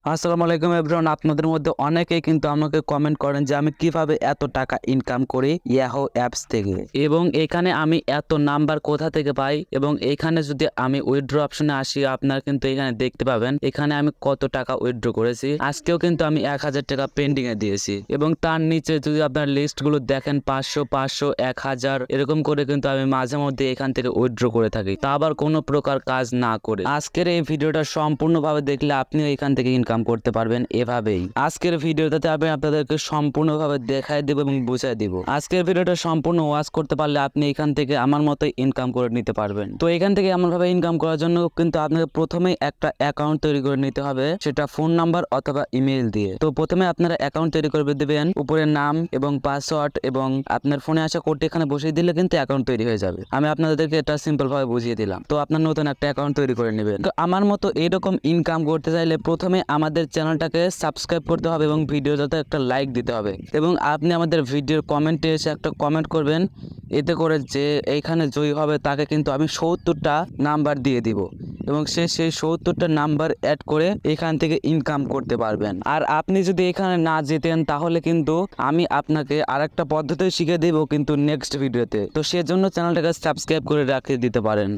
আসসালামু আলাইকুম এভরিওয়ান। আপনাদের মধ্যে অনেকেই কিন্তু আমাকে কমেন্ট করেন যে আমি কিভাবে এত টাকা ইনকাম করি ইয়াহু অ্যাপস থেকে, এবং এখানে আমি এত নাম্বার কোথা থেকে পাই। এবং এখানে যদি আমি উইথড্র অপশনে আসি, আপনারা কিন্তু এখানে দেখতে পাবেন এখানে আমি কত টাকা উইথড্র করেছি। আজকেও কিন্তু আমি 1000 টাকা পেন্ডিং এ দিয়েছি, এবং তার নিচে যদি আপনার লিস্টগুলো দেখেন 500 500 1000 এরকম করে কিন্তু আমি মাঝে মধ্যে এখান থেকে উইথড্র করে থাকি, তা আবার কোনো প্রকার কাজ না করে। আজকের এই ভিডিওটা সম্পূর্ণভাবে দেখলে আপনিও এখান থেকে ইনকাম করতে পারবেন এভাবেই। আজকের ভিডিওটাতে আমি আপনাদেরকে সম্পূর্ণভাবে দেখাই দেব এবং বুঝাই দিব। আজকের ভিডিওটা সম্পূর্ণ ওয়াচ করতে পারলে আপনি এখান থেকে আমার মতোই ইনকাম করে নিতে পারবেন। তো এখান থেকে এমনভাবে ইনকাম করার জন্য কিন্তু আপনাকে প্রথমেই একটা অ্যাকাউন্ট তৈরি করে নিতে হবে, সেটা ফোন নাম্বার অথবা ইমেল দিয়ে। তো প্রথমে আপনারা অ্যাকাউন্ট তৈরি করে দেবেন, উপরে নাম এবং পাসওয়ার্ড এবং আপনার ফোনে আসা কোডটি এখানে বসিয়ে দিলে কিন্তু অ্যাকাউন্ট তৈরি হয়ে যাবে। আমি আপনাদেরকে এটা সিম্পল ভাবে বুঝিয়ে দিলাম। তো আপনার নতুন একটা অ্যাকাউন্ট তৈরি করে নেবেন। তো আমার মতো এরকম ইনকাম করতে চাইলে প্রথমে আমাদের চ্যানেলটাকে সাবস্ক্রাইব করতে হবে এবং ভিডিওটাতে একটা লাইক দিতে হবে, এবং আপনি আমাদের ভিডিওর কমেন্টে এসে একটা কমেন্ট করবেন। এতে করে যে এইখানে জয়ী হবে তাকে কিন্তু আমি 70টা নাম্বার দিয়ে দিব, এবং সেই 70টা নাম্বার অ্যাড করে এখান থেকে ইনকাম করতে পারবেন। আর আপনি যদি এখানে না যেতেন তাহলে কিন্তু আমি আপনাকে আরেকটা পদ্ধতি শিখে দেব কিন্তু নেক্সট ভিডিওতে। তো সেজন্য চ্যানেলটাকে সাবস্ক্রাইব করে রাখতে দিতে পারেন।